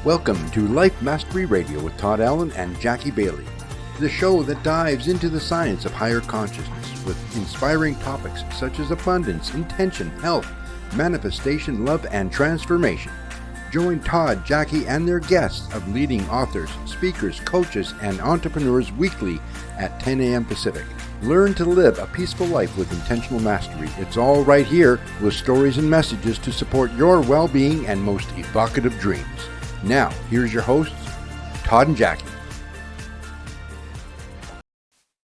Welcome to Life Mastery Radio with Todd Allen and Jackie Bailey, the show that dives into the science of higher consciousness with inspiring topics such as abundance, intention, health, manifestation, love, and transformation. Join Todd, Jackie, and their guests of leading authors, speakers, coaches, and entrepreneurs weekly at 10 a.m. Pacific. Learn to live a peaceful life with intentional mastery. It's all right here with stories and messages to support your well-being and most evocative dreams. Now, here's your hosts, Todd and Jackie.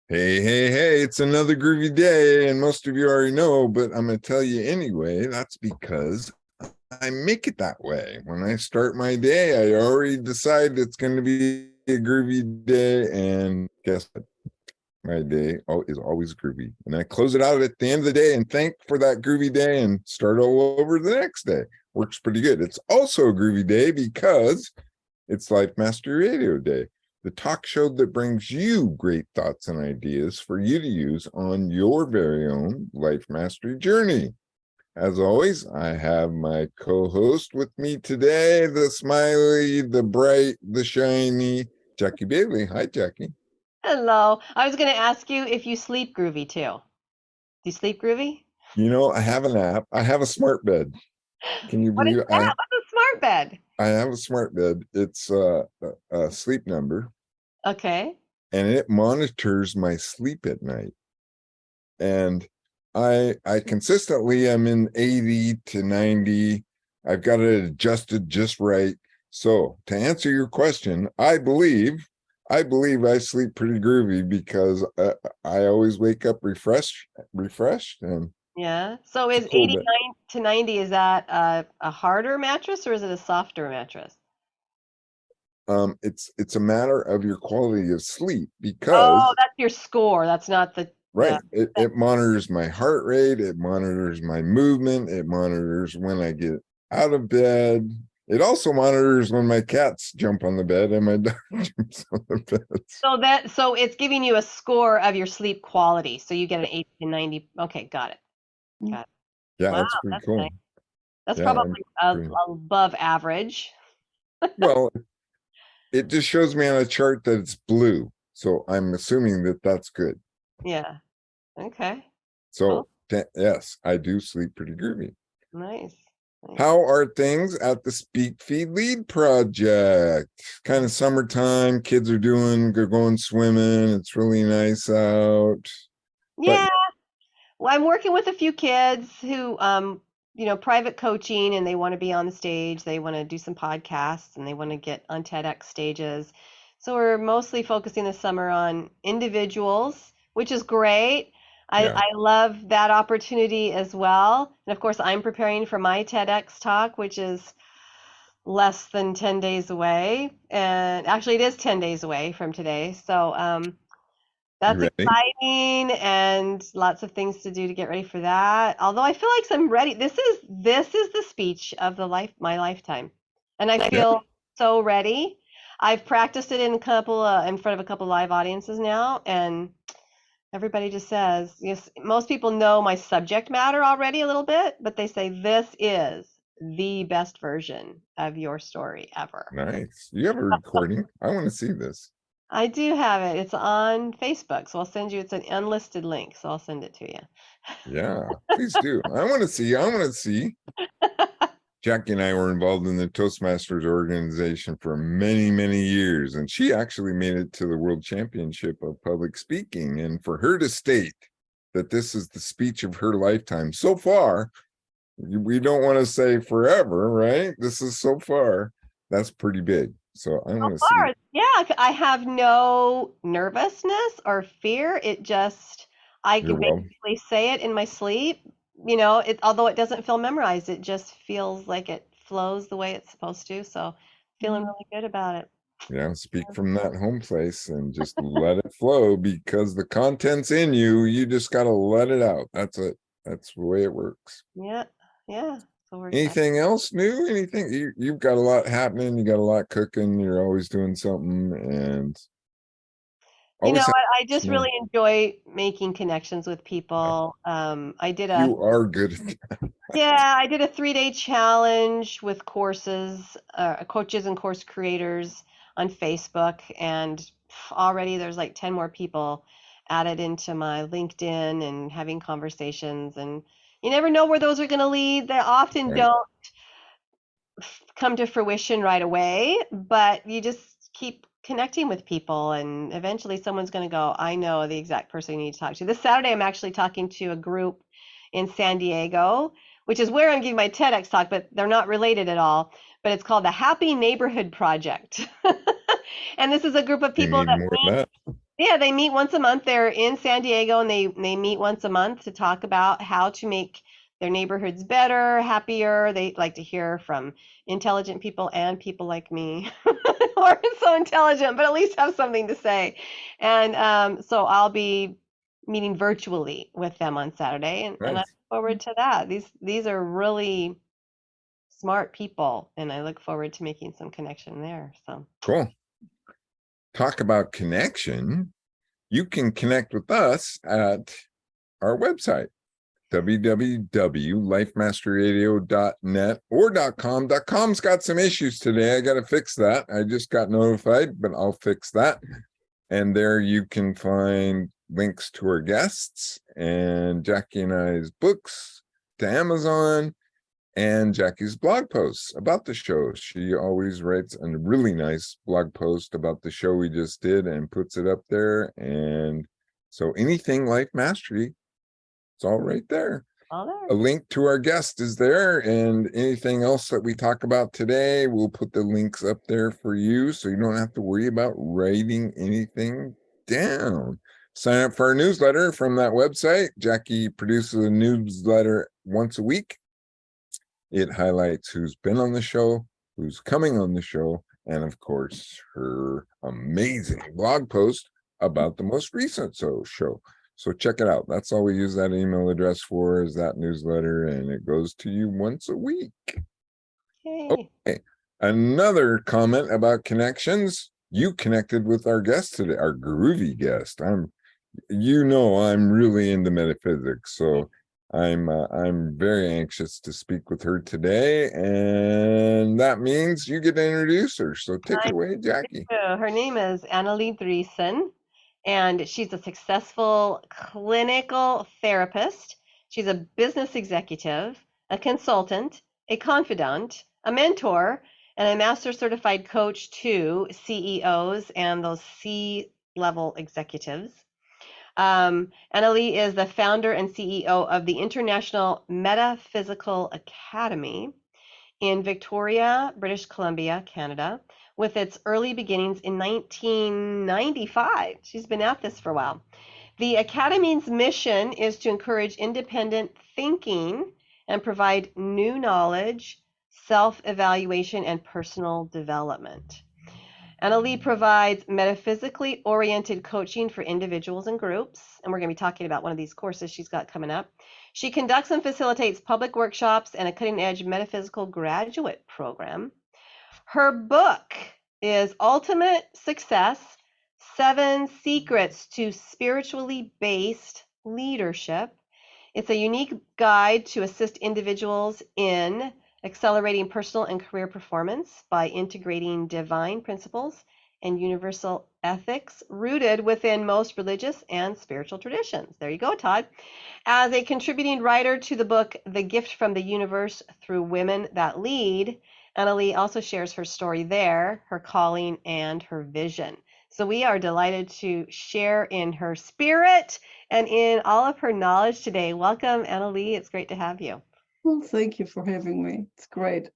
Hey, it's another groovy day, and most of you already know, but I'm going to tell you anyway. That's because I make it that way. When I start my day, I already decide it's going to be a groovy day, and guess what? My day is always groovy. And I close it out at the end of the day and thank for that groovy day and start all over the next day. Works pretty good. It's also a groovy day because it's Life Mastery Radio Day, the talk show that brings you great thoughts and ideas for you to use on your very own life mastery journey. As always, I have my co-host with me today, the smiley, the bright, the shiny, Jackie Bailey. Hi, Jackie. Hello. I was going to ask you if you sleep groovy too. Do you sleep groovy? You know, I have an app. I have a smart bed. Can you believe it? What's a smart bed? I have a smart bed. It's a sleep number. Okay. And it monitors my sleep at night. And I consistently am in 80 to 90. I've got it adjusted just right. So to answer your question, I believe I sleep pretty groovy because I always wake up refreshed and yeah. So is 89 to 90, is that a harder mattress or is it a softer mattress? It's a matter of your quality of sleep because that's your score. That's not the right. It monitors my heart rate, it monitors my movement, it monitors when I get out of bed. It also monitors when my cats jump on the bed and my dog jumps on the bed. So it's giving you a score of your sleep quality. So you get an 80 to 90. Okay, got it. Yeah, wow, that's pretty cool. Nice. That's probably above average. Well, it just shows me on a chart that it's blue. So I'm assuming that that's good. Yeah. Okay. So yes, I do sleep pretty groovy. Nice. How are things at the Speak Feed Lead project? Kind of summertime, kids are going swimming. It's really nice out. Yeah. Well, I'm working with a few kids who, private coaching, and they want to be on the stage. They want to do some podcasts and they want to get on TEDx stages. So we're mostly focusing this summer on individuals, which is great. I love that opportunity as well. And of course, I'm preparing for my TEDx talk, which is less than 10 days away. And actually, it is 10 days away from today. So that's exciting and lots of things to do to get ready for that. Although I feel like I'm ready. This is the speech of my lifetime. And I feel so ready. I've practiced it in front of a couple live audiences now, and everybody just says, yes, most people know my subject matter already a little bit, but they say this is the best version of your story ever. Nice. You have a recording? I want to see this. I do have it. It's on Facebook, so I'll send you. It's an unlisted link, so I'll send it to you. Yeah, please do. I want to see. Jackie and I were involved in the Toastmasters organization for many, many years, and she actually made it to the World Championship of Public Speaking. And for her to state that this is the speech of her lifetime so far, we don't want to say forever, right? This is so far. That's pretty big. So I want to see. Yeah, I have no nervousness or fear. I can basically say it in my sleep. Although it doesn't feel memorized, it just feels like it flows the way it's supposed to. So feeling really good about it. Yeah, speak from that home place and just let it flow because the content's in you. You just got to let it out. That's it. That's the way it works. Yeah. So anything else new? Anything? You've got a lot happening. You got a lot cooking. You're always doing something. And I just really enjoy making connections with people. You are good at that. Yeah, I did a 3-day challenge with courses, coaches and course creators on Facebook, and already there's like 10 more people added into my LinkedIn and having conversations. And you never know where those are going to lead. They often Right. don't come to fruition right away, but you just keep connecting with people, and eventually someone's going to go, I know the exact person you need to talk to. This Saturday, I'm actually talking to a group in San Diego, which is where I'm giving my TEDx talk, but they're not related at all. But it's called the Happy Neighborhood Project. And this is a group of You people need that more of that. yeah, they meet once a month. They're in San Diego, and they meet once a month to talk about how to make their neighborhoods better, happier. They like to hear from intelligent people and people like me who aren't so intelligent, but at least have something to say. And so I'll be meeting virtually with them on Saturday, and I look Nice. forward to that. These are really smart people, and I look forward to making some connection there. So Cool. Talk about connection. You can connect with us at our website, www.lifemasteryradio.net or .com. .com's got some issues today. I got to fix that. I just got notified, but I'll fix that. And there you can find links to our guests and Jackie and I's books, to Amazon, and Jackie's blog posts about the show. She always writes a really nice blog post about the show we just did and puts it up there. And so anything Life Mastery, it's all right there. all A there. link to our guest is there, and anything else that we talk about today, we'll put the links up there for you so you don't have to worry about writing anything down. Sign up for our newsletter from that website. Jackie produces a newsletter once a week. It highlights who's been on the show, who's coming on the show, and of course, her amazing blog post about the most recent show. So check it out. That's all we use that email address for, is that newsletter, and it goes to you once a week. Yay. Okay. Another comment about connections. You connected with our guest today, our groovy guest. I'm really into metaphysics, so I'm very anxious to speak with her today, and that means you get to introduce her. So take it away, Jackie. Her name is Anneli Driessen, and she's a successful clinical therapist. She's a business executive, a consultant, a confidant, a mentor, and a master certified coach to CEOs and those C-level executives. Anneli is the founder and CEO of the International Metaphysical Academy in Victoria, British Columbia, Canada, with its early beginnings in 1995. She's been at this for a while. The Academy's mission is to encourage independent thinking and provide new knowledge, self-evaluation, and personal development. Anneli provides metaphysically oriented coaching for individuals and groups, and we're going to be talking about one of these courses she's got coming up. She conducts and facilitates public workshops and a cutting-edge metaphysical graduate program. Her book is Ultimate Success: 7 Secrets to Spiritually Based Leadership. It's a unique guide to assist individuals in accelerating personal and career performance by integrating divine principles and universal ethics rooted within most religious and spiritual traditions. There you go, Todd. As a contributing writer to the book, The Gift from the Universe Through Women That Lead, Anneli also shares her story there, her calling, and her vision. So we are delighted to share in her spirit and in all of her knowledge today. Welcome, Anneli. It's great to have you. Well, thank you for having me. It's great.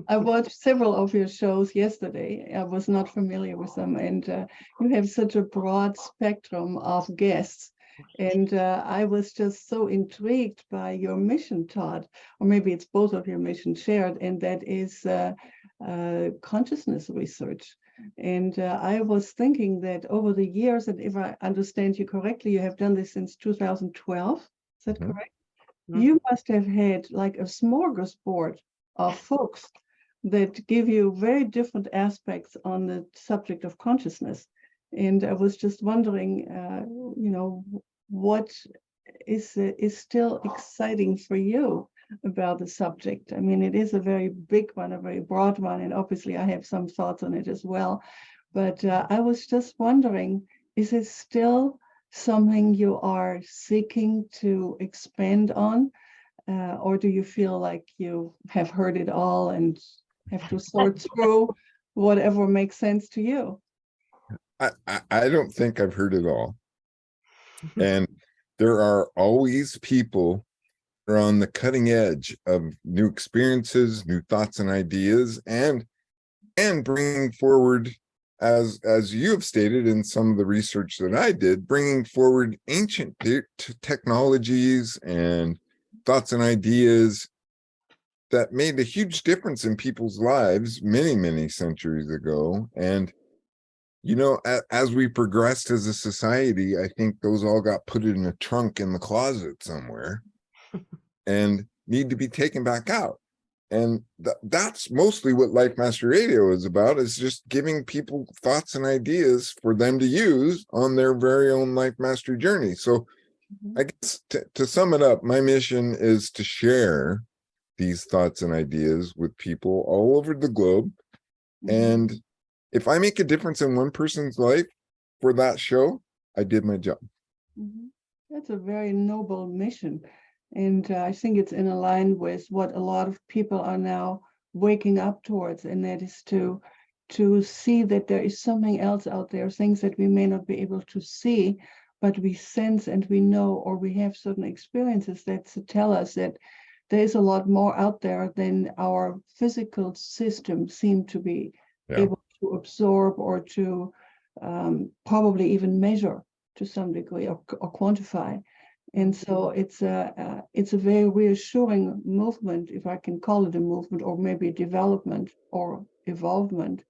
I watched several of your shows yesterday. I was not familiar with them, and you have such a broad spectrum of guests. And I was just so intrigued by your mission, Todd, or maybe it's both of your missions shared, and that is consciousness research. And I was thinking that over the years, and if I understand you correctly, you have done this since 2012. Is that correct? You must have had like a smorgasbord of folks that give you very different aspects on the subject of consciousness. And I was just wondering, what is still exciting for you about the subject? I mean, it is a very big one, a very broad one, and obviously I have some thoughts on it as well. But I was just wondering, is it still something you are seeking to expand on? Or do you feel like you have heard it all and have to sort through whatever makes sense to you? I don't think I've heard it all. And there are always people who are on the cutting edge of new experiences, new thoughts and ideas, and bringing forward, as you have stated in some of the research that I did, bringing forward ancient technologies and thoughts and ideas that made a huge difference in people's lives many, many centuries ago. And, you know, as we progressed as a society, I think those all got put in a trunk in the closet somewhere and need to be taken back out. And that's mostly what Life Mastery Radio is about, is just giving people thoughts and ideas for them to use on their very own life mastery journey. So I guess to sum it up, my mission is to share these thoughts and ideas with people all over the globe. And if I make a difference in one person's life for that show, I did my job. That's a very noble mission. And I think it's in line with what a lot of people are now waking up towards, and that is to see that there is something else out there, things that we may not be able to see, but we sense and we know, or we have certain experiences that tell us that there's a lot more out there than our physical system seem to be able to absorb or to probably even measure to some degree or quantify. And so it's a very reassuring movement, if I can call it a movement, or maybe a development or evolvement,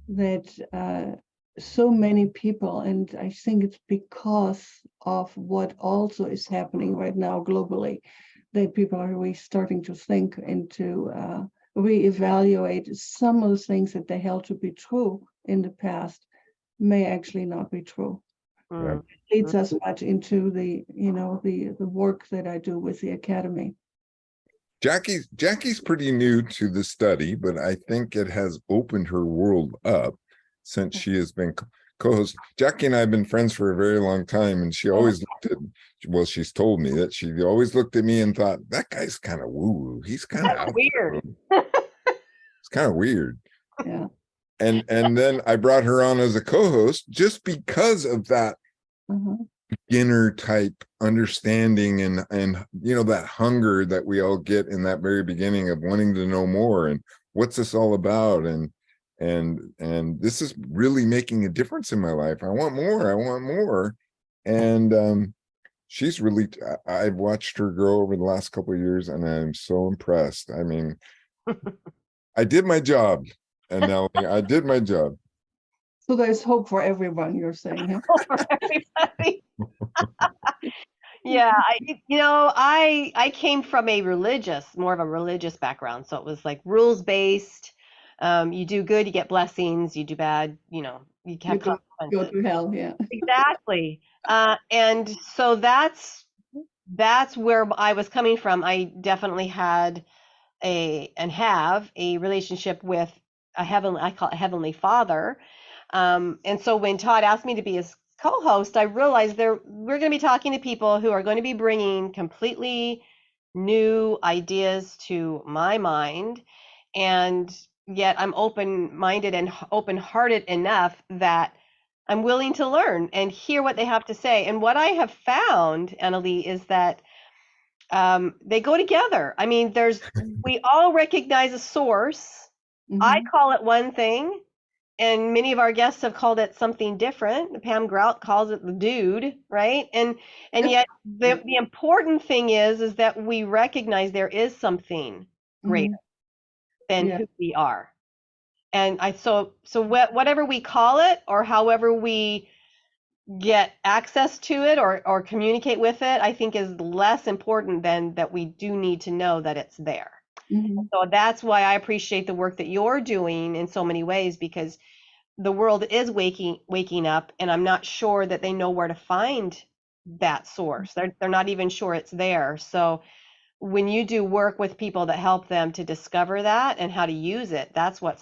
that so many people, and I think it's because of what also is happening right now globally, that people are really starting to think and to reevaluate some of the things that they held to be true in the past may actually not be true. It leads us much into the work that I do with the Academy. Jackie's pretty new to the study, but I think it has opened her world up since she has been co-host. Jackie and I have been friends for a very long time, and she always looked at, well, she's told me that she always looked at me and thought, that guy's kind of woo-woo. He's kind of weird. It's kind of weird. Yeah. And then I brought her on as a co-host just because of that beginner type understanding and you know, that hunger that we all get in that very beginning of wanting to know more and what's this all about, and this is really making a difference in my life. I want more. And she's really, I've watched her grow over the last couple of years, and I'm so impressed. I mean, I did my job. And now I did my job. So there's hope for everyone, you're saying, huh? Hope for everybody. Yeah, I came from more of a religious background. So it was like rules based. You do good, you get blessings. You do bad, you have go to hell. Yeah. Exactly. And so that's where I was coming from. I definitely had have a relationship with I call it Heavenly Father. And so when Todd asked me to be his co-host, I realized we're going to be talking to people who are going to be bringing completely new ideas to my mind. And yet I'm open-minded and open-hearted enough that I'm willing to learn and hear what they have to say. And what I have found, Anneli, is that they go together. I mean, we all recognize a source. I call it one thing, and many of our guests have called it something different. Pam Grout calls it the dude, right? And yet the important thing is that we recognize there is something greater than who we are. And so whatever we call it, or however we get access to it or communicate with it, I think is less important than that we do need to know that it's there. So that's why I appreciate the work that you're doing in so many ways, because the world is waking up, and I'm not sure that they know where to find that source. They're not even sure it's there. So when you do work with people that help them to discover that and how to use it, that's what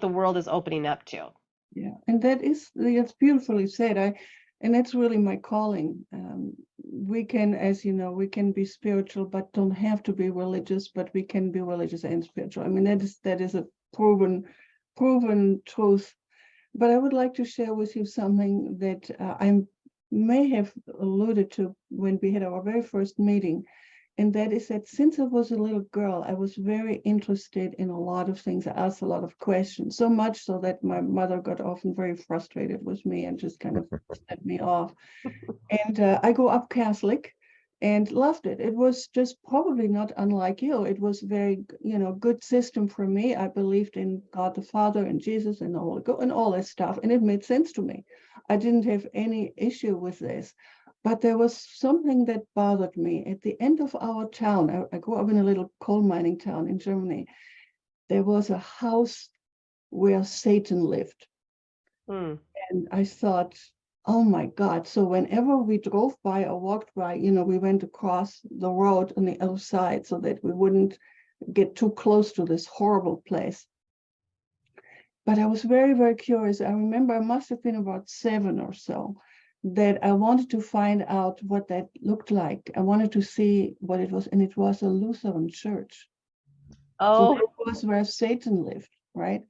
the world is opening up to. Yeah, and that's beautifully said. And that's really my calling. We can, as you know, we can be spiritual, but don't have to be religious. But we can be religious and spiritual. I mean, that is a proven truth. But I would like to share with you something that I may have alluded to when we had our very first meeting. And that is that since I was a little girl, I was very interested in a lot of things. I asked a lot of questions, so much so that my mother got often very frustrated with me and just kind of set me off. And I grew up Catholic and loved it. It was just probably not unlike you. It was very, good system for me. I believed in God the Father and Jesus and all that stuff. And it made sense to me. I didn't have any issue with this. But there was something that bothered me. At the end of our town, I grew up in a little coal mining town in Germany. There was a house where Satan lived. Hmm. And I thought, oh my God. So whenever we drove by or walked by, we went across the road on the other side so that we wouldn't get too close to this horrible place. But I was very, very curious. I remember I must have been about 7 or so, that I wanted to find out what that looked like. I wanted to see what it was, and it was a Lutheran church. Oh, So it was where Satan lived, right?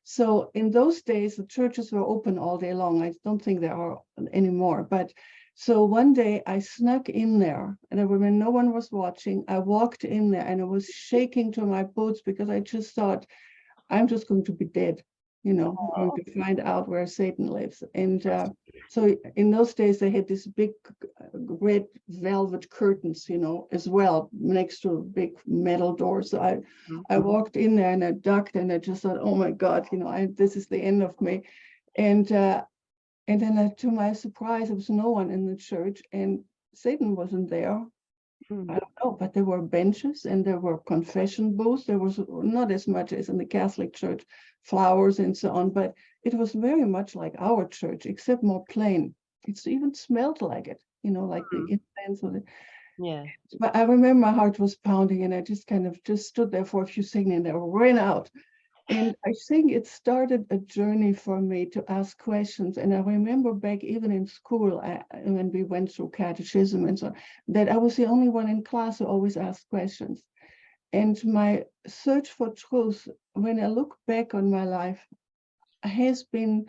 So in those days, the churches were open all day long. I don't think they are anymore. But so one day I snuck in there, and when no one was watching, I walked in there and I was shaking to my boots because I just thought, I'm just going to be dead. I'm going to find out where Satan lives. And so in those days, they had this big red velvet curtains, as well, next to a big metal door. So I walked in there and I ducked and I just thought, oh my God, this is the end of me. And then to my surprise, there was no one in the church and Satan wasn't there. I don't know, but there were benches and there were confession booths. There was not as much as in the Catholic Church, flowers and so on, but it was very much like our church, except more plain. It even smelled like it, like the incense of it. yeah. But I remember my heart was pounding and I just kind of just stood there for a few seconds and I ran out. And I think it started a journey for me to ask questions. And I remember back even in school, when we went through catechism and so on, that I was the only one in class who always asked questions. And my search for truth, when I look back on my life, has been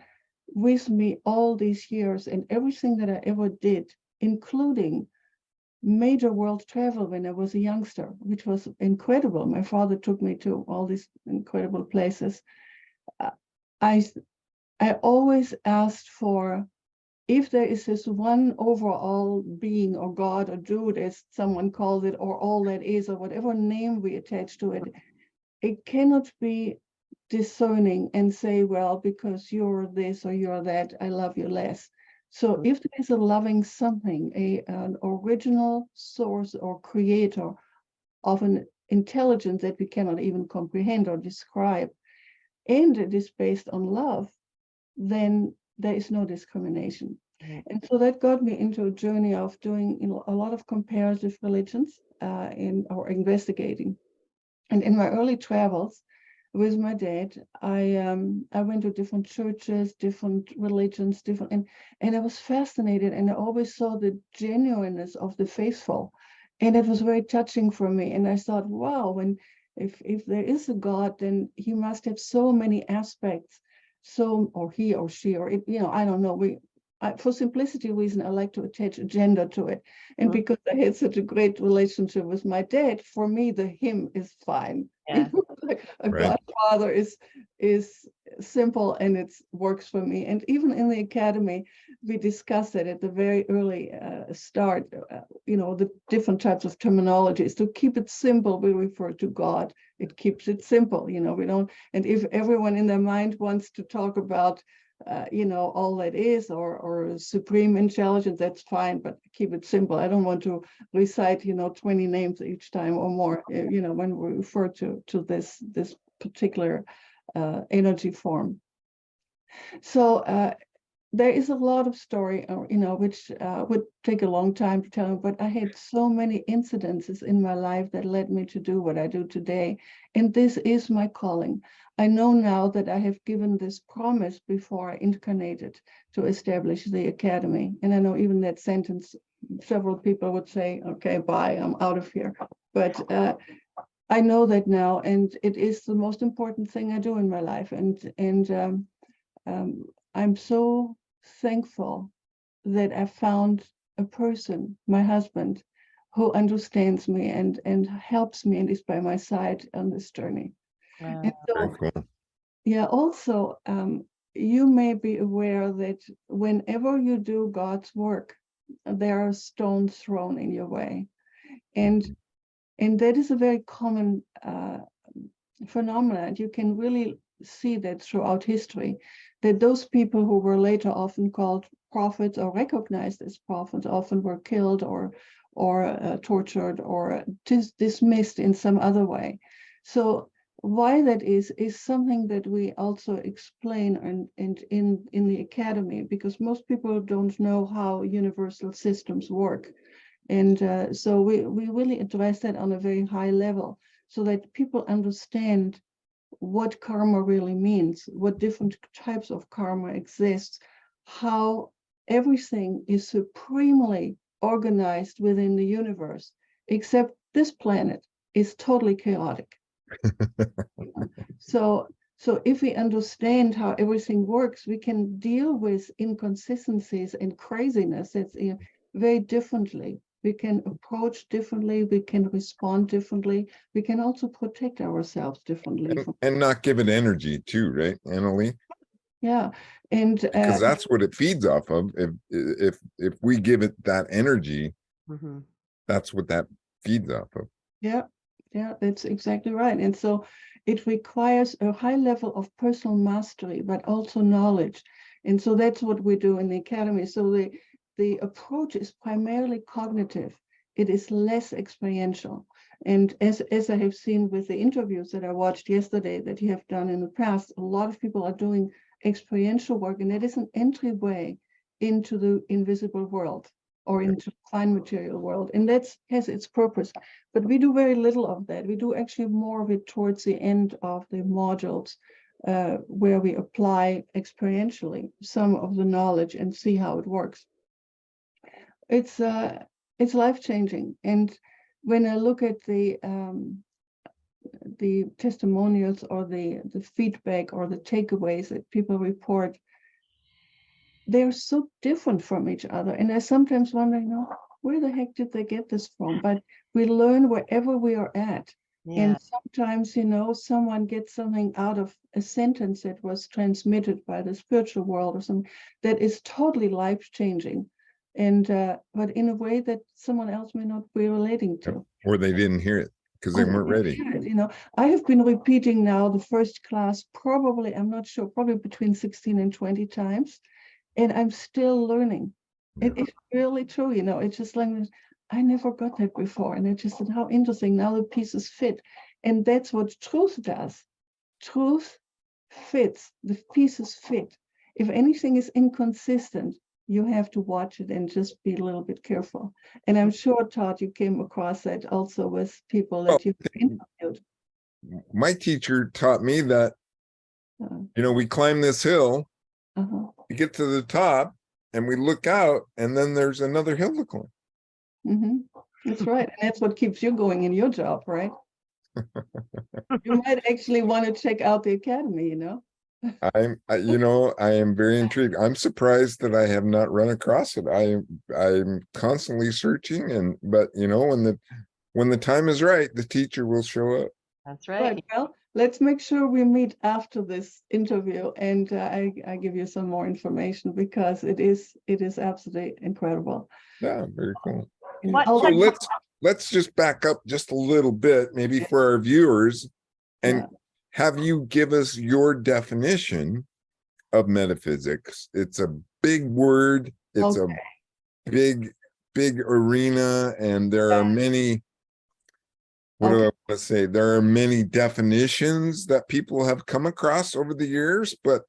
with me all these years and everything that I ever did, including major world travel when I was a youngster, which was incredible. My father took me to all these incredible places. I always asked for, if there is this one overall being or God or Jude, as someone calls it, or all that is, or whatever name we attach to it, it cannot be discerning and say, well, because you're this or you're that, I love you less. So if there is a loving something, an original source or creator of an intelligence that we cannot even comprehend or describe, and it is based on love, then there is no discrimination. And so that got me into a journey of doing a lot of comparative religions or investigating. And in my early travels with my dad, I went to different churches, different religions, and I was fascinated, and I always saw the genuineness of the faithful, and it was very touching for me. And I thought, wow, if there is a God, then he must have so many aspects, or he or she or it, I don't know. For simplicity reason, I like to attach a gender to it. And because I had such a great relationship with my dad, for me, the him is fine. Yeah. Like a Right. godfather is simple and it works for me. And even in the academy, we discussed it at the very early start, the different types of terminologies. To keep it simple, we refer to God. It keeps it simple, we don't, and if everyone in their mind wants to talk about all that is or supreme intelligence, that's fine, but keep it simple. I don't want to recite 20 names each time or more when we refer to this particular energy form. So there is a lot of story, which would take a long time to tell, but I had so many incidences in my life that led me to do what I do today. And this is my calling. I know now that I have given this promise before I incarnated to establish the academy. And I know even that sentence, several people would say, okay, bye, I'm out of here. But I know that now, and it is the most important thing I do in my life. And I'm so thankful that I found a person, my husband, who understands me and helps me and is by my side on this journey. And Very so, cool. yeah, also, you may be aware that whenever you do God's work, there are stones thrown in your way. And that is a very common phenomenon. You can really see that throughout history, that those people who were later often called prophets or recognized as prophets often were killed or tortured or dismissed in some other way. So why that is something that we also explain and in the academy, because most people don't know how universal systems work. And so we really address that on a very high level so that people understand what karma really means, what different types of karma exist, how everything is supremely organized within the universe, except this planet is totally chaotic. So if we understand how everything works, we can deal with inconsistencies and craziness that's very differently. We can approach differently, we can respond differently, we can also protect ourselves differently. And not give it energy too, right, Anneli? Yeah, and because that's what it feeds off of. If we give it that energy, that's what that feeds off of. Yeah, that's exactly right. And so it requires a high level of personal mastery, but also knowledge. And so that's what we do in the academy. So the approach is primarily cognitive. It is less experiential. And as I have seen with the interviews that I watched yesterday that you have done in the past, a lot of people are doing experiential work, and that is an entryway into the invisible world or into the fine material world. And that has its purpose. But we do very little of that. We do actually more of it towards the end of the modules, where we apply experientially some of the knowledge and see how it works. It's life-changing. And when I look at the testimonials or the feedback or the takeaways that people report, they're so different from each other. And I sometimes wonder, where the heck did they get this from? But we learn wherever we are at. Yeah. And sometimes, someone gets something out of a sentence that was transmitted by the spiritual world or something that is totally life-changing. And but in a way that someone else may not be relating to. Or they didn't hear it because they weren't ready. I have been repeating now the first class, probably, I'm not sure, probably between 16 and 20 times. And I'm still learning. Yeah. It's really true, it's just like, I never got that before. And I just said, how interesting, now the pieces fit. And that's what truth does. Truth fits, the pieces fit. If anything is inconsistent, you have to watch it and just be a little bit careful. And I'm sure, Todd, you came across that also with people that you've interviewed. My teacher taught me that, we climb this hill, we get to the top and we look out, and then there's another hill to climb. That's right. And that's what keeps you going in your job, right? You might actually want to check out the academy, I am very intrigued. I'm surprised that I have not run across it. I'm constantly searching, but when the time is right, the teacher will show up. That's right. But, well, let's make sure we meet after this interview, and I give you some more information, because it is absolutely incredible. Yeah, very cool. So let's just back up just a little bit, maybe for our viewers, and have you give us your definition of metaphysics. It's a big word. It's a big arena, and there are many. What do I want to say? There are many definitions that people have come across over the years, but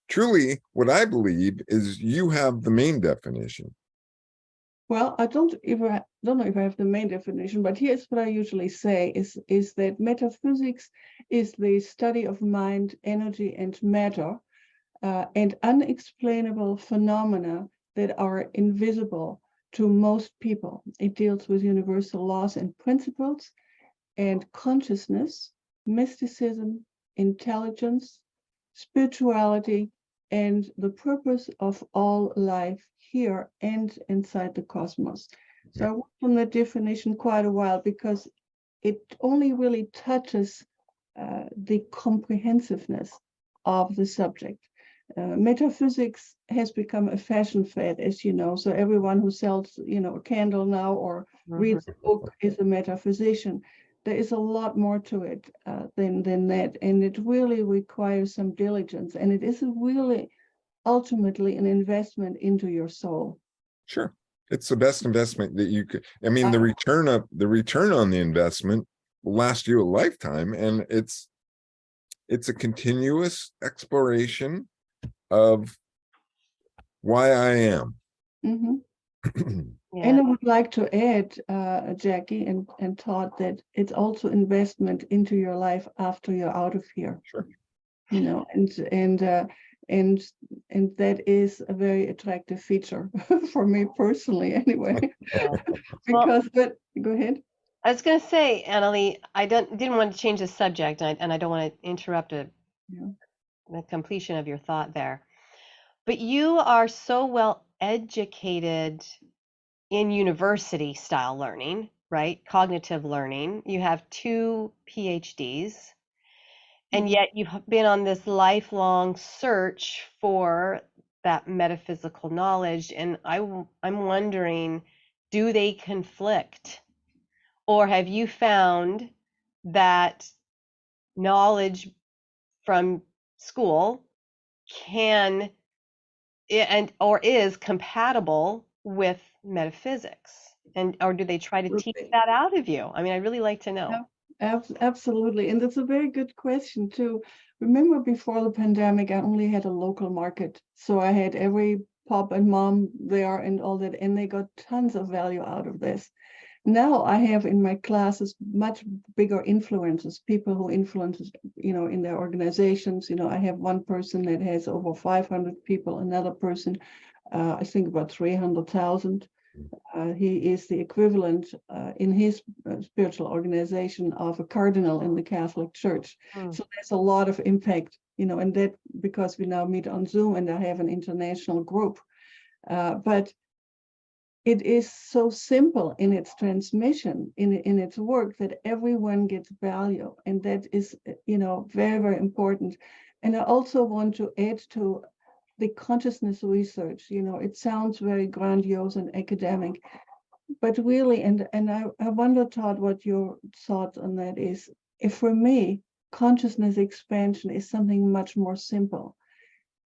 truly, what I believe is you have the main definition. Well, I don't know if I have the main definition, but here's what I usually say is that metaphysics is the study of mind, energy, and matter, and unexplainable phenomena that are invisible to most people. It deals with universal laws and principles, and consciousness, mysticism, intelligence, spirituality, and the purpose of all life here and inside the cosmos. So I worked on the definition quite a while because it only really touches the comprehensiveness of the subject. Metaphysics has become a fashion fad, as you know. So everyone who sells, a candle now or reads a book is a metaphysician. There is a lot more to it than that, and it really requires some diligence. And it is really ultimately an investment into your soul. Sure, it's the best investment that you could. I mean, the return on the investment will last you a lifetime, and it's a continuous exploration of why I am. Mm-hmm. And I would like to add, Jackie and Todd, that it's also investment into your life after you're out of here. Sure. And that is a very attractive feature for me personally, anyway. Because, but go ahead. I was going to say, Anneli, I didn't want to change the subject, and I don't want to interrupt the completion of your thought there. But you are so well educated in university style learning, right? Cognitive learning. You have 2 PhDs, and yet you've been on this lifelong search for that metaphysical knowledge. And I'm wondering, do they conflict? Or have you found that knowledge from school can or is compatible with metaphysics? And or do they try to teach that out of you? I mean, I'd really like to know. Absolutely. And that's a very good question too. Remember, before the pandemic, I only had a local market. So I had every pop and mom there and all that, and they got tons of value out of this. Now I have in my classes much bigger influencers, people who influence, in their organizations. I have one person that has over 500 people, another person, I think about 300,000. He is the equivalent in his spiritual organization of a cardinal in the Catholic Church. So there's a lot of impact, and that because we now meet on Zoom and I have an international group. But it is so simple in its transmission, in its work, that everyone gets value. And that is, very, very important. And I also want to add to the consciousness research. It sounds very grandiose and academic, but really, and I wonder, Todd, what your thoughts on that is. If for me, consciousness expansion is something much more simple.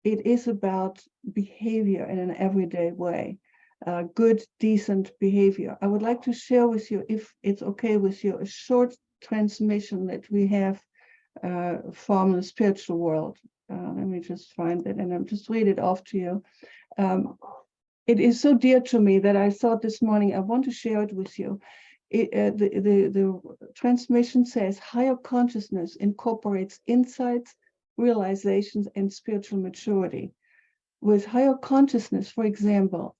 It is about behavior in an everyday way. Good, decent behavior. I would like to share with you, if it's okay with you, a short transmission that we have from the spiritual world. Let me just find it, and I'll just read it off to you. It is so dear to me that I thought this morning I want to share it with you. The transmission says higher consciousness incorporates insights, realizations, and spiritual maturity. With higher consciousness, for example,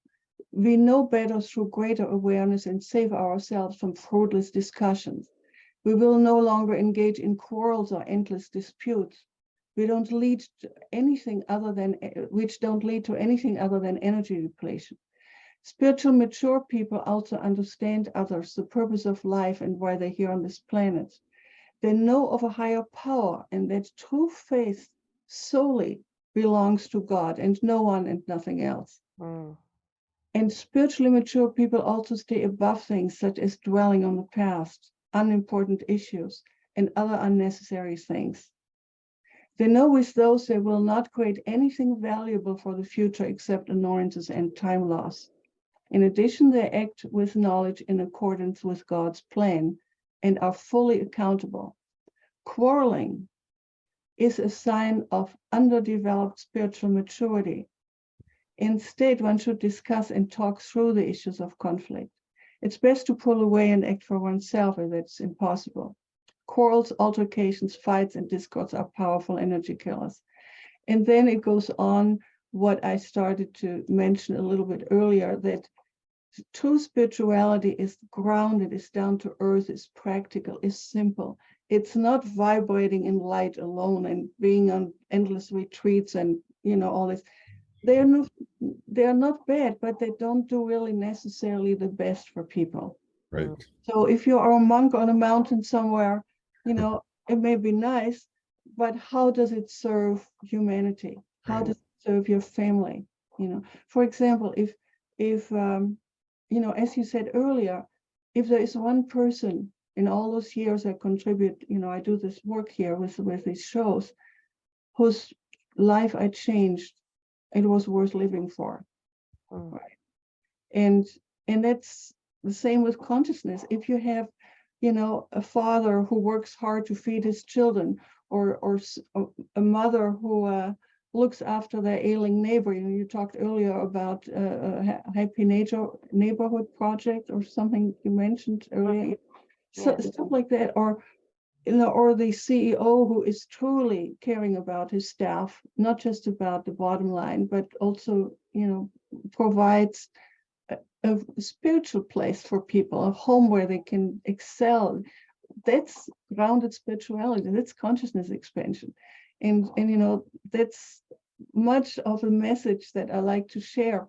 we know better through greater awareness and save ourselves from fruitless discussions. We will no longer engage in quarrels or endless disputes. Which don't lead to anything other than energy depletion. Spiritual mature people also understand others, the purpose of life, and why they're here on this planet. They know of a higher power, and that true faith solely belongs to God and no one and nothing else. And spiritually mature people also stay above things such as dwelling on the past, unimportant issues, and other unnecessary things. They know with those they will not create anything valuable for the future except annoyances and time loss. In addition, they act with knowledge in accordance with God's plan and are fully accountable. Quarreling is a sign of underdeveloped spiritual maturity. Instead, one should discuss and talk through the issues of conflict. It's best to pull away and act for oneself if it's impossible. Quarrels, altercations, fights, and discords are powerful energy killers. And then it goes on what I started to mention a little bit earlier, that true spirituality is grounded, is down to earth, is practical, is simple. It's not vibrating in light alone and being on endless retreats and all this. They are not bad, but they don't do really necessarily the best for people. Right. So if you are a monk on a mountain somewhere, it may be nice, but how does it serve humanity? How does it serve your family? For example, if as you said earlier, if there is one person in all those years I contribute, I do this work here with these shows, whose life I changed, it was worth living for. Right. And that's the same with consciousness. If you have, a father who works hard to feed his children, or a mother who looks after their ailing neighbor. You talked earlier about a Happy Neighborhood project or something you mentioned earlier. So stuff like that, or the CEO who is truly caring about his staff, not just about the bottom line, but also, provides a spiritual place for people, a home where they can excel. That's grounded spirituality. That's consciousness expansion. And that's much of the message that I like to share.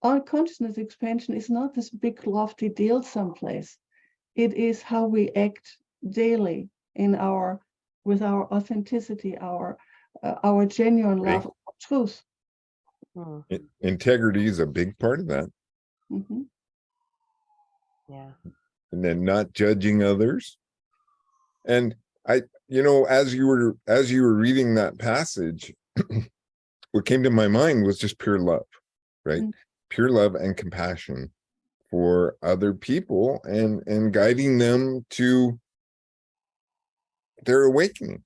Our consciousness expansion is not this big lofty deal someplace. It is how we act daily with our authenticity, our genuine love of truth. Integrity is a big part of that. Mm-hmm. Yeah. And then not judging others. And as you were reading that passage, what came to my mind was just pure love, right? Mm-hmm. Pure love and compassion for other people and guiding them to their awakening.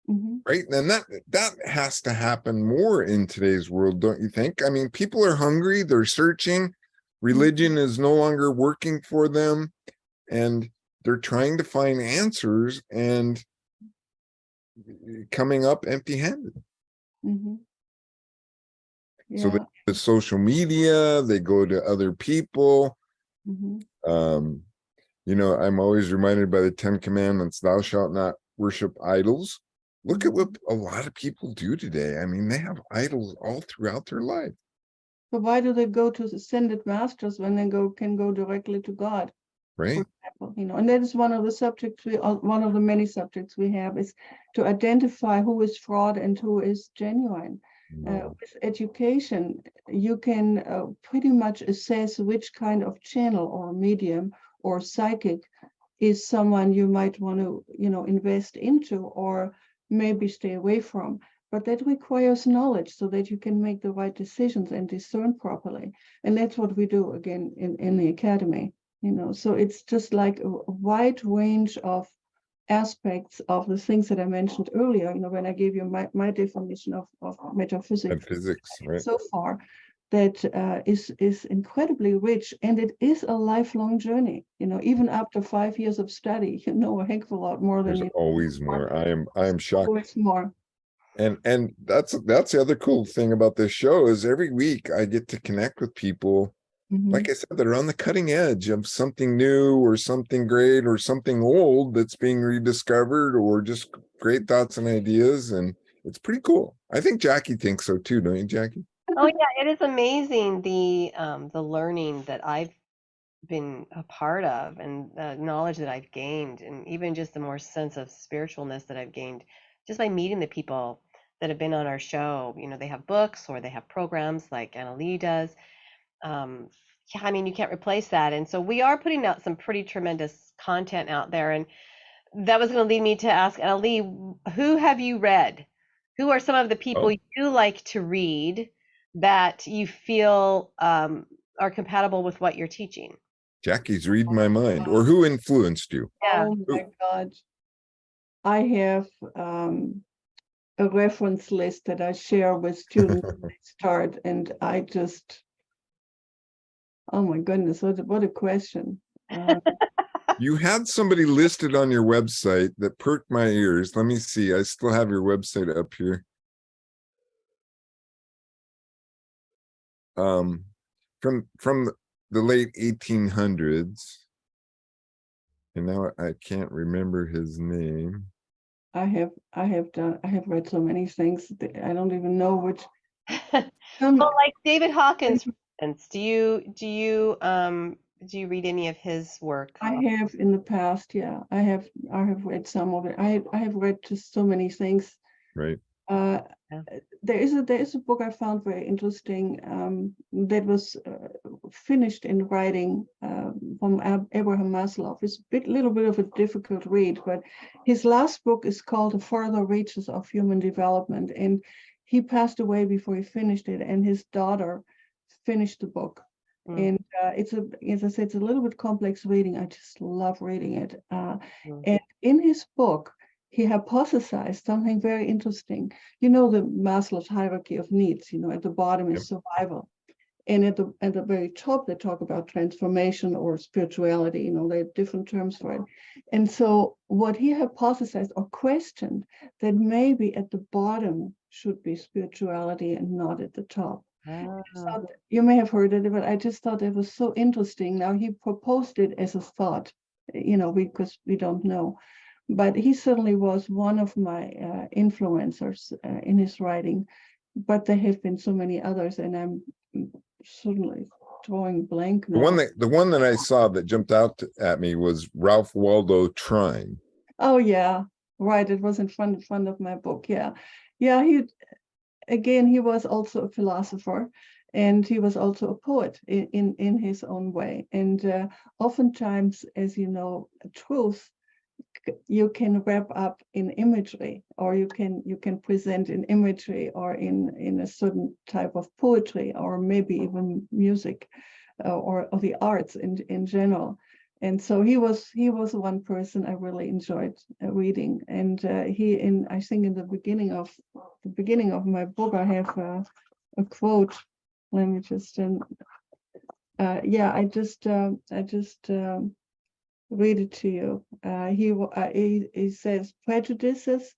Mm-hmm. Right. And that has to happen more in today's world, don't you think? I mean, people are hungry, they're searching, religion is no longer working for them, and they're trying to find answers and coming up empty-handed. Mm-hmm. Yeah. So they go to social media, they go to other people. Mm-hmm. I'm always reminded by the 10 Commandments, thou shalt not worship idols. Look at what a lot of people do today. I mean, they have idols all throughout their life. But why do they go to ascended masters when they can go directly to God? Right. For example, and that is one of the subjects one of the many subjects we have, is to identify who is fraud and who is genuine. With education, you can pretty much assess which kind of channel or medium or psychic is someone you might want to, invest into or maybe stay away from. But that requires knowledge so that you can make the right decisions and discern properly. And that's what we do again in the academy. So it's just like a wide range of aspects of the things that I mentioned earlier, when I gave you my definition of metaphysics. Physics, right. So far, that is incredibly rich, and it is a lifelong journey. Even after 5 years of study, a heck of a lot more than there's always more. I am shocked. Always more. And that's the other cool thing about this show is every week I get to connect with people, like I said, that are on the cutting edge of something new or something great or something old that's being rediscovered, or just great thoughts and ideas. And it's pretty cool. I think Jackie thinks so too, don't you, Jackie? Oh yeah, it is amazing the learning that I've been a part of, and the knowledge that I've gained, and even just the more sense of spiritualness that I've gained just by meeting the people that have been on our show. They have books or they have programs like Anneli does. Yeah, I mean, you can't replace that. And so we are putting out some pretty tremendous content out there. And that was going to lead me to ask Anneli, who have you read? Who are some of the people you like to read that you feel are compatible with what you're teaching? Jackie's reading my mind. Or who influenced you? Yeah. Oh my God. I have a reference list that I share with students when they start, and I just, oh my goodness, what a question. You had somebody listed on your website that perked my ears. Let me see. I still have your website up here. From the late 1800s, and now I can't remember his name. I have read so many things that I don't even know which. Well, like David Hawkins, for instance, do you read any of his work? I have in the past, yeah. I have read some of it. I have read just so many things. Right. There is a book I found very interesting that was finished in writing from Abraham Maslow. It's a little bit of a difficult read, but his last book is called The Further Reaches of Human Development, and he passed away before he finished it, and his daughter finished the book. And as I said, it's a little bit complex reading. I just love reading it. And in his book, he hypothesized something very interesting. You know, the Maslow's hierarchy of needs, you know, at the bottom is survival. And at the very top, they talk about transformation or spirituality, you know, they have different terms for it. And so what he hypothesized or questioned, that maybe at the bottom should be spirituality and not at the top. So you may have heard it, but I just thought it was so interesting. Now he proposed it as a thought, you know, because we don't know. But he certainly was one of my influencers in his writing. But there have been so many others, and I'm certainly drawing blank now. The one that I saw that jumped out at me was Ralph Waldo Trine. Oh yeah, right. It was in front of my book. Yeah. He was also a philosopher, and he was also a poet in his own way. And oftentimes, as you know, truth you can wrap up in imagery, or you can present in imagery, or in a certain type of poetry, or maybe even music, or the arts in general. And so he was one person I really enjoyed reading. And I think in the beginning of my book, I have a quote. Let me just I just read it to you. He says, prejudices,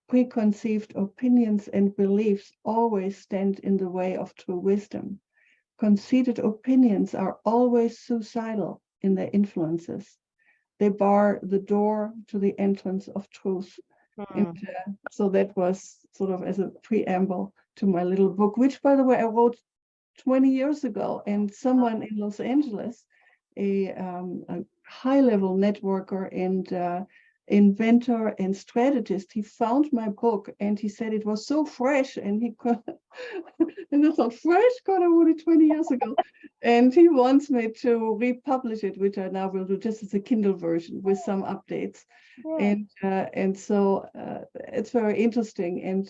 preconceived opinions, and beliefs always stand in the way of true wisdom. Conceited opinions are always suicidal in their influences. They bar the door to the entrance of truth. And so that was sort of as a preamble to my little book, which, by the way, I wrote 20 years ago. And someone in Los Angeles, a high-level networker and inventor and strategist, he found my book and he said it was so fresh, and he could and I thought, fresh? God, I wrote it 20 years ago. And he wants me to republish it, which I now will do just as a Kindle version with some updates. And so it's very interesting. And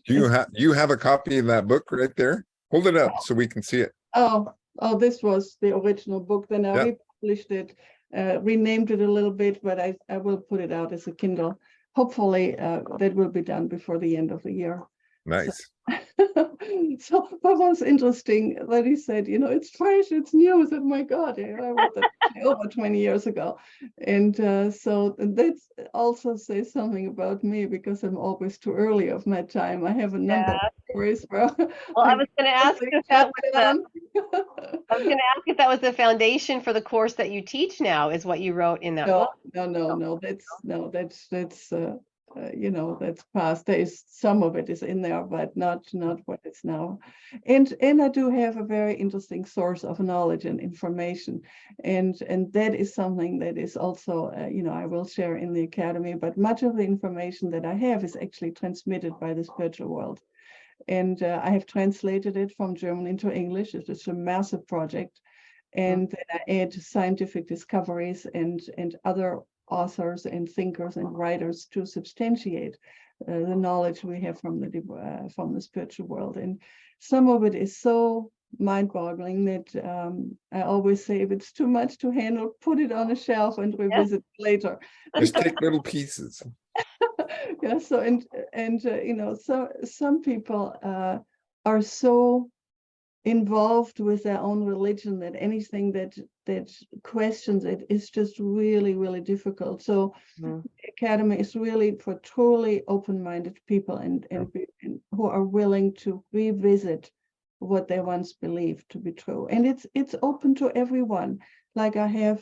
Do you have a copy of that book right there? Hold it up so we can see it. Oh, this was the original book. Then I republished it, renamed it a little bit, but I will put it out as a Kindle. Hopefully that will be done before the end of the year. Nice. So that was interesting that he said, you know, it's fresh, it's new. I said, my God, I wrote that over 20 years ago. And so that also says something about me, because I'm always too early of my time. I have a number of stories where I was going to ask if that was the foundation for the course that you teach now, is what you wrote in that book. No, that's you know, that's past. There is some of it is in there, but not what it's now. And I do have a very interesting source of knowledge and information, and that is something that is also you know, I will share in the academy. But much of the information that I have is actually transmitted by the spiritual world, and I have translated it from German into English. It is a massive project, and then I add scientific discoveries and other authors and thinkers and writers to substantiate the knowledge we have from the spiritual world. And some of it is so mind-boggling that I always say, if it's too much to handle, put it on a shelf and revisit later. Just take little pieces. Yeah. So some people are so involved with their own religion that anything that questions it is just really, really difficult. So Mm. Academy is really for truly open-minded people and who are willing to revisit what they once believed to be true. And it's open to everyone. Like I have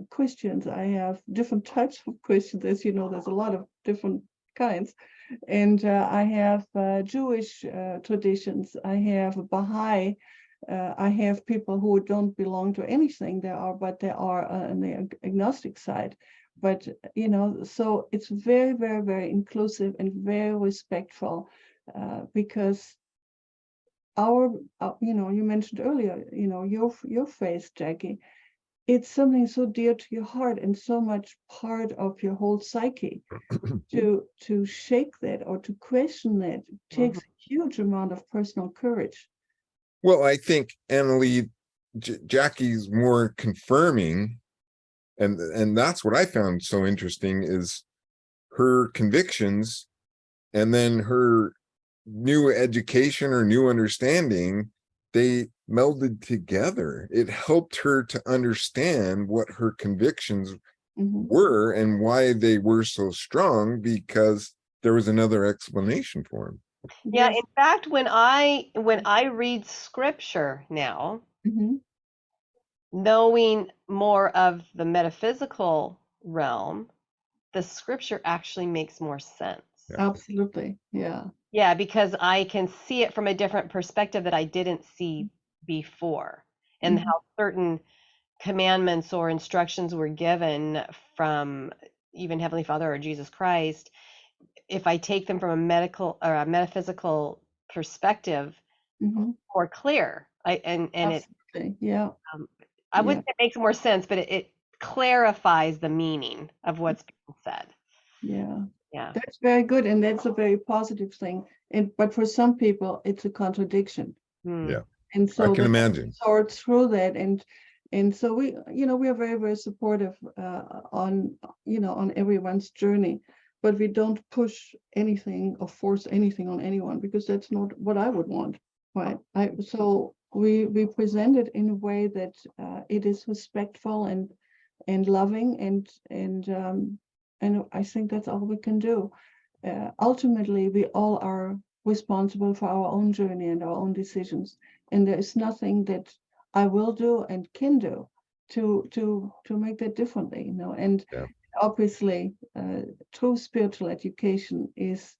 Christians, I have different types of Christians. As you know, there's a lot of different kinds. And I have Jewish traditions. I have Baha'i. I have people who don't belong to anything. They are on the agnostic side. But so it's very, very, very inclusive and very respectful, because you mentioned earlier, your faith, Jackie. It's something so dear to your heart and so much part of your whole psyche. To shake that or to question that takes a huge amount of personal courage. Well, I think Anneli, Jackie's more confirming, and that's what I found so interesting, is her convictions and then her new education or new understanding, they melded together. It helped her to understand what her convictions were and why they were so strong, because there was another explanation for them. Yeah, Yes. in fact, when I read scripture now, knowing more of the metaphysical realm, the scripture actually makes more sense. Absolutely. Yeah. Yeah, because I can see it from a different perspective that I didn't see before, and how certain commandments or instructions were given from even Heavenly Father or Jesus Christ. If I take them from a medical or a metaphysical perspective, more clear. Absolutely. Yeah. I wouldn't say it makes more sense, but it clarifies the meaning of what's being said. Yeah. Yeah. That's very good, and that's a very positive thing. But for some people, it's a contradiction. Yeah. And so I can imagine. Sort through that, and so we are very, very supportive on everyone's journey, but we don't push anything or force anything on anyone, because that's not what I would want, right? So we present it in a way that it is respectful and loving, and I think that's all we can do. Ultimately, we all are responsible for our own journey and our own decisions, and there is nothing that I will do and can do to make that differently. And obviously, true spiritual education is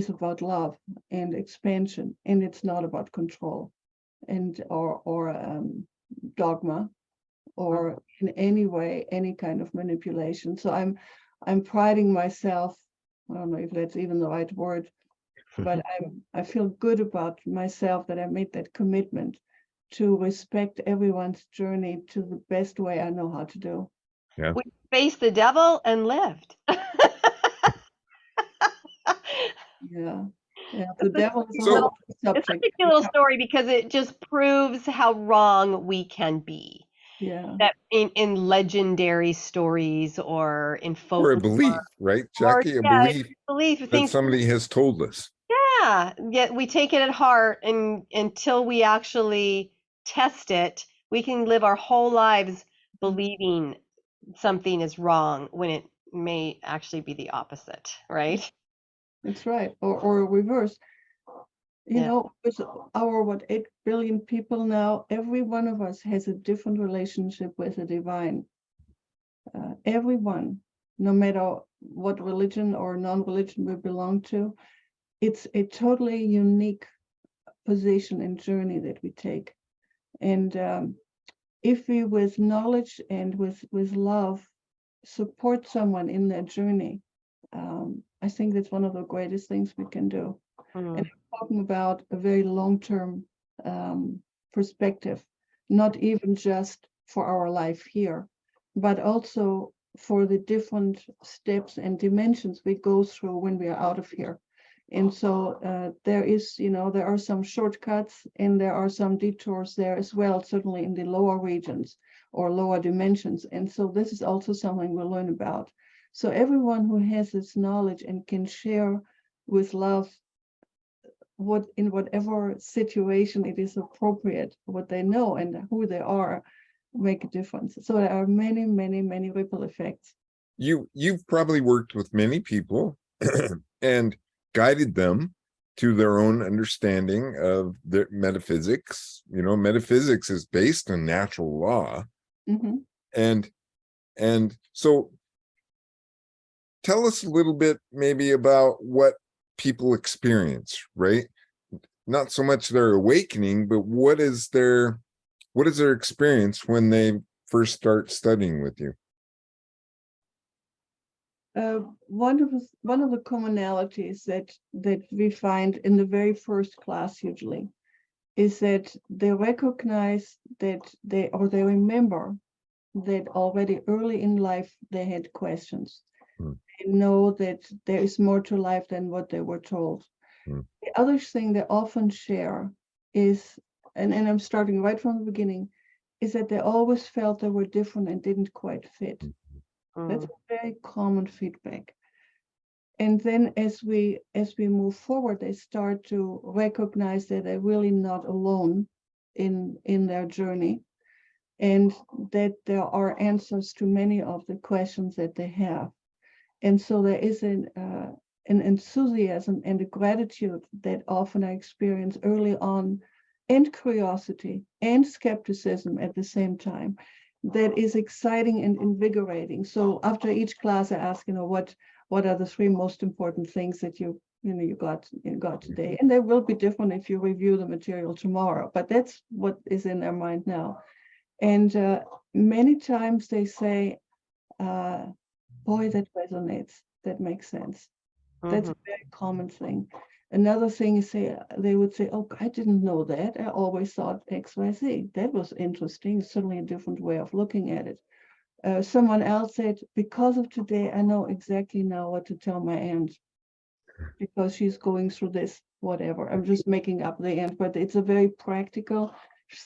about love and expansion, and it's not about control and or dogma or in any way any kind of manipulation. So I'm priding myself, I don't know if that's even the right word, but I feel good about myself that I made that commitment to respect everyone's journey to the best way I know how to do. Yeah. We faced the devil and lived. Yeah. The devil is So- a It's subject. such a cute little story because it just proves how wrong we can be. Yeah. That in legendary stories or in Or folklore, a belief, right, Jackie? A belief that things. somebody has told us. Yeah, yet we take it at heart, and until we actually test it, we can live our whole lives believing something is wrong when it may actually be the opposite, right? That's right. Or reverse. Yeah. With our 8 billion people now, every one of us has a different relationship with the divine. Everyone, no matter what religion or non-religion we belong to, it's a totally unique position and journey that we take. And if we, with knowledge and with love, support someone in their journey, I think that's one of the greatest things we can do. And I'm talking about a very long-term perspective, not even just for our life here, but also for the different steps and dimensions we go through when we are out of here. And so there are some shortcuts and there are some detours there as well, certainly in the lower regions or lower dimensions. And so this is also something we'll learn about. So everyone who has this knowledge and can share with love what in whatever situation it is appropriate, what they know and who they are, make a difference. So there are many, many, many ripple effects. You've probably worked with many people and guided them to their own understanding of their metaphysics. You know, metaphysics is based on natural law. Mm-hmm. And so tell us a little bit maybe about what people experience, right? Not so much their awakening, but what is their experience when they first start studying with you? One of the commonalities that we find in the very first class usually is that they recognize that they remember that already early in life they had questions. They know that there is more to life than what they were told. The other thing they often share is, and I'm starting right from the beginning, is that they always felt they were different and didn't quite fit. That's a very common feedback. And then as we move forward, they start to recognize that they're really not alone in their journey, and that there are answers to many of the questions that they have. And so there is an enthusiasm and a gratitude that often I experience early on, and curiosity and skepticism at the same time, that is exciting and invigorating. So after each class, I ask, what are the 3 most important things that you got today? And they will be different if you review the material tomorrow, but that's what is in their mind now. And many times they say, boy, that resonates, that makes sense. That's a very common thing. Another thing is they would say, oh, I didn't know that. I always thought X, Y, Z. That was interesting. Certainly a different way of looking at it. Someone else said, because of today, I know exactly now what to tell my aunt, because she's going through this, whatever. I'm just making up the aunt, but it's a very practical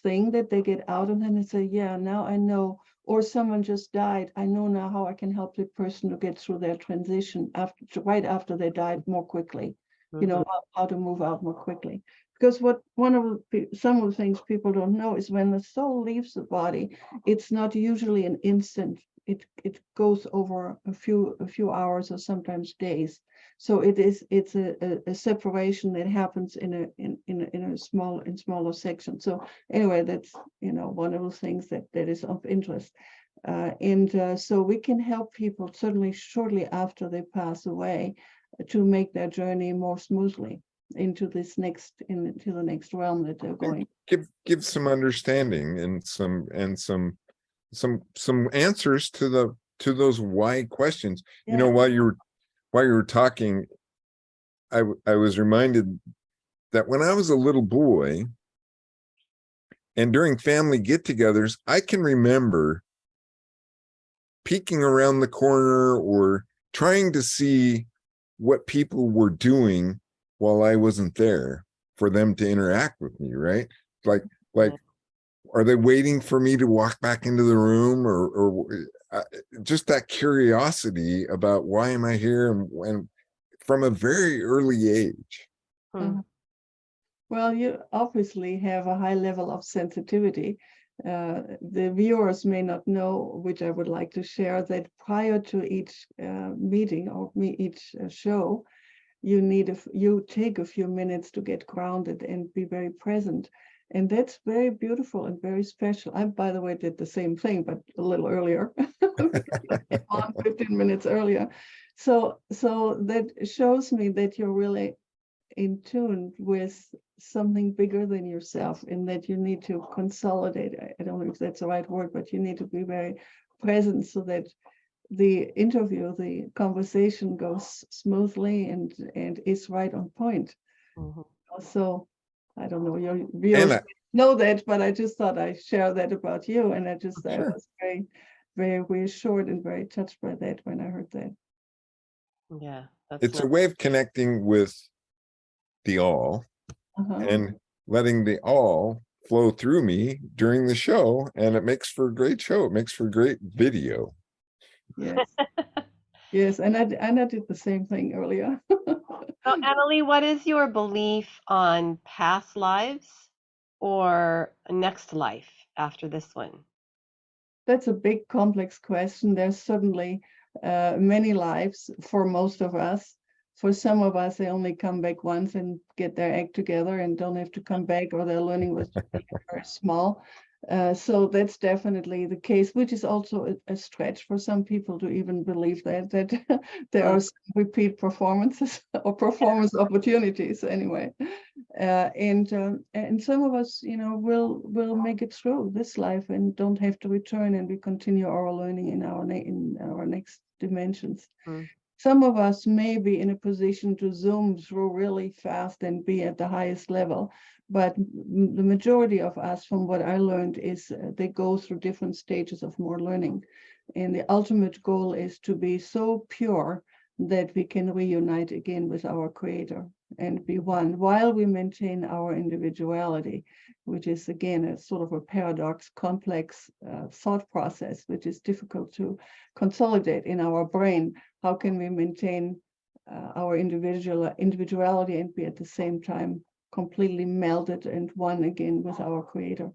thing that they get out, and then they say, yeah, now I know. Or someone just died. I know now how I can help the person to get through their transition right after they died more quickly. How to move out more quickly. Because some of the things people don't know is when the soul leaves the body, it's not usually an instant. It goes over a few hours or sometimes days. So it's a separation that happens in smaller sections. So anyway, that's one of the things that is of interest. So we can help people certainly shortly after they pass away to make their journey more smoothly into the next realm that they're going. Give some understanding and some answers to those why questions. Yeah. While you were talking, I was reminded that when I was a little boy and during family get-togethers, I can remember peeking around the corner or trying to see what people were doing while I wasn't there for them to interact with me, right? Like, are they waiting for me to walk back into the room, or just that curiosity about why am I here, and from a very early age. Well, you obviously have a high level of sensitivity. The viewers may not know, which I would like to share, that prior to each meeting or each show, you take a few minutes to get grounded and be very present. And that's very beautiful and very special. I, by the way, did the same thing, but a little earlier, on 15 minutes earlier. So that shows me that you're really in tune with something bigger than yourself, and that you need to consolidate. I don't know if that's the right word, but you need to be very present so that the conversation goes smoothly and is right on point. So I don't know, your viewers know that, but I just thought I'd share that about you. And I was very, very reassured and very touched by that when I heard that. Yeah. It's a way of connecting with the all and letting the all flow through me during the show. And it makes for a great show. It makes for great video. Yes. Yes, and I did the same thing earlier. So, Anneli, what is your belief on past lives or next life after this one? That's a big, complex question. There's certainly many lives for most of us. For some of us, they only come back once and get their act together and don't have to come back, or their learning was very small. So that's definitely the case, which is also a stretch for some people to even believe that there are some repeat performances or performance opportunities anyway. And some of us, will make it through this life and don't have to return, and we continue our learning in our next dimensions. Mm. Some of us may be in a position to zoom through really fast and be at the highest level, but the majority of us, from what I learned, is they go through different stages of more learning. And the ultimate goal is to be so pure that we can reunite again with our Creator and be one, while we maintain our individuality, which is again a sort of a paradox, complex thought process, which is difficult to consolidate in our brain. How can we maintain our individuality and be at the same time completely melded and one again with our Creator?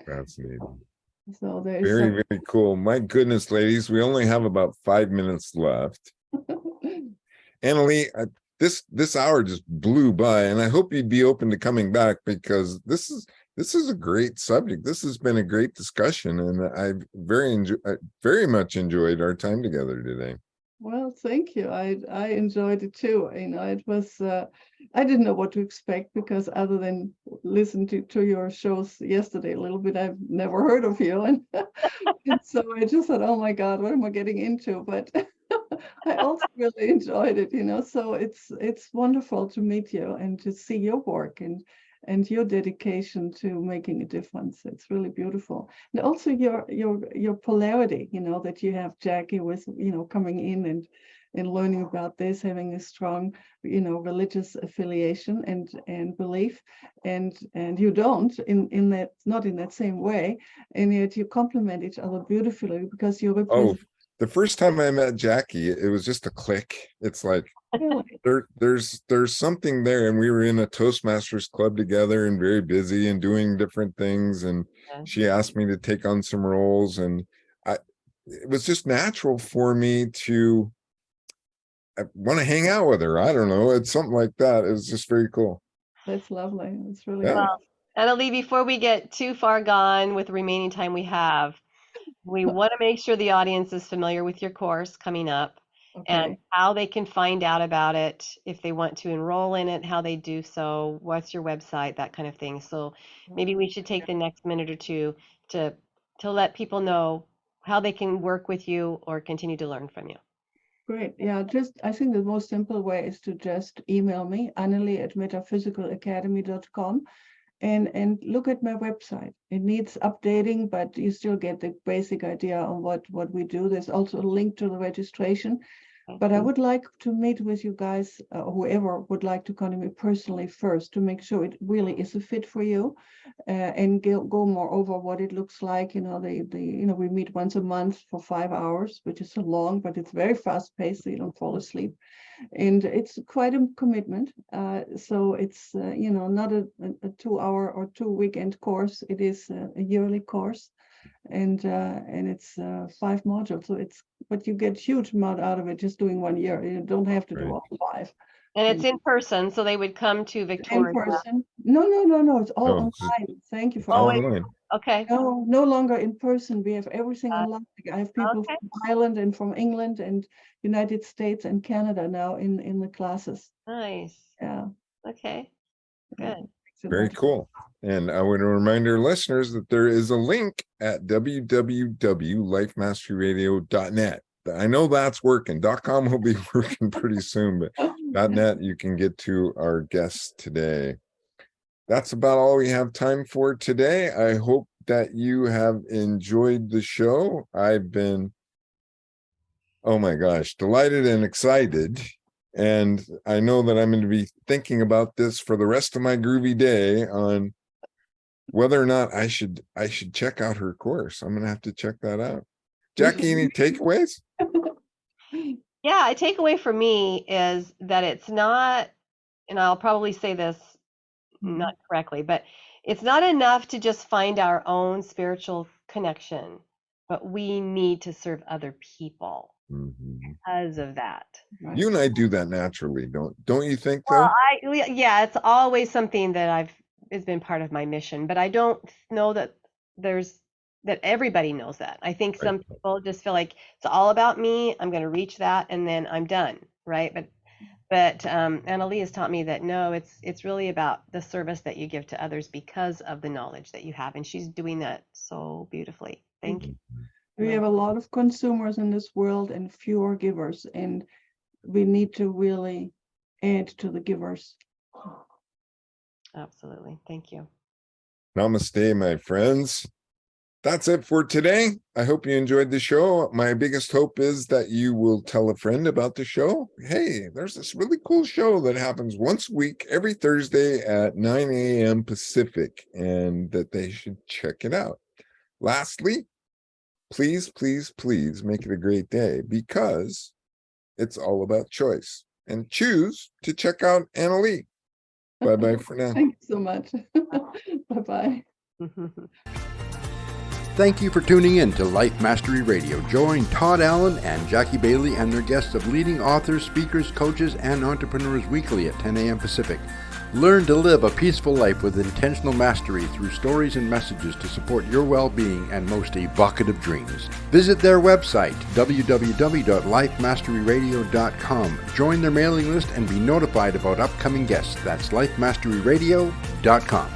Fascinating. So there is Very, very cool. My goodness, ladies, we only have about 5 minutes left. Anneli, this hour just blew by, and I hope you'd be open to coming back, because this is a great subject. This has been a great discussion, and I've very much enjoyed our time together today. Well, thank you. I enjoyed it too. It was I didn't know what to expect, because other than listen to your shows yesterday a little bit, I've never heard of you, and so I just thought, oh my God, what am I getting into? But I also really enjoyed it. So it's wonderful to meet you and to see your work and your dedication to making a difference. It's really beautiful. And also your polarity, that you have, Jackie, with, coming in and learning about this, having a strong, religious affiliation and belief, and you don't in that, not in that same way, and yet you complement each other beautifully, because you represent. The first time I met Jackie, it was just a click. It's like, Really? there's something there, and we were in a Toastmasters club together and very busy and doing different things, and she asked me to take on some roles, and it was just natural for me to want to hang out with her. I don't know, it's something like that. It was just very cool. That's lovely. It's really Well, Anneli, before we get too far gone with the remaining time we have, we want to make sure the audience is familiar with your course coming up, and how they can find out about it, if they want to enroll in it, how they do so, what's your website, that kind of thing. So maybe we should take the next minute or two to let people know how they can work with you or continue to learn from you. Great. Yeah, I think the most simple way is to just email me, Anneli@metaphysicalacademy.com, and look at my website. It needs updating, but you still get the basic idea on what we do. There's also a link to the registration. But I would like to meet with you guys, whoever would like to come to me personally first, to make sure it really is a fit for you, and go more over what it looks like. We meet once a month for 5 hours, which is so long, but it's very fast paced, so you don't fall asleep. And it's quite a commitment. So it's, not a 2-hour or 2-weekend course. It is a yearly course. And it's 5 modules, but you get huge amount out of it just doing 1 year. You don't have to do all 5. And it's in person, so they would come to Victoria. In person? No, it's all online. Thank you for online. Okay. No longer in person. We have everything online. I have people from Ireland and from England and United States and Canada now in the classes. Nice. Yeah. Okay. Good. Very cool. And I would remind our listeners that there is a link at www.lifemasteryradio.net. I know that's working. .com will be working pretty soon, but .net you can get to our guests today. That's about all we have time for today. I hope that you have enjoyed the show. I've been, oh my gosh, delighted and excited. And I know that I'm going to be thinking about this for the rest of my groovy day on whether or not I should check out her course. I'm going to have to check that out. Jackie, any takeaways? Yeah, a takeaway for me is that it's not, and I'll probably say this not correctly, but it's not enough to just find our own spiritual connection, but we need to serve other people Mhm. because of that. Right. You and I do that naturally, don't you think, Well, though? yeah, it's always something that it's been part of my mission, but I don't know that that everybody knows that. I think Right. some people just feel like it's all about me. I'm going to reach that and then I'm done, right? But Anneli has taught me that no, it's really about the service that you give to others because of the knowledge that you have, and she's doing that so beautifully. Thank you. We have a lot of consumers in this world and fewer givers, and we need to really add to the givers. Absolutely. Thank you. Namaste, my friends. That's it for today. I hope you enjoyed the show. My biggest hope is that you will tell a friend about the show. Hey, there's this really cool show that happens once a week, every Thursday at 9 a.m. Pacific, and that they should check it out. Lastly, please, please, please make it a great day, because it's all about choice. And choose to check out Anneli. Bye-bye for now. Thank you so much. Bye-bye. Thank you for tuning in to Life Mastery Radio. Join Todd Allen and Jackie Bailey and their guests of leading authors, speakers, coaches, and entrepreneurs weekly at 10 a.m. Pacific. Learn to live a peaceful life with intentional mastery through stories and messages to support your well-being and most evocative dreams. Visit their website, www.lifemasteryradio.com. Join their mailing list and be notified about upcoming guests. That's lifemasteryradio.com.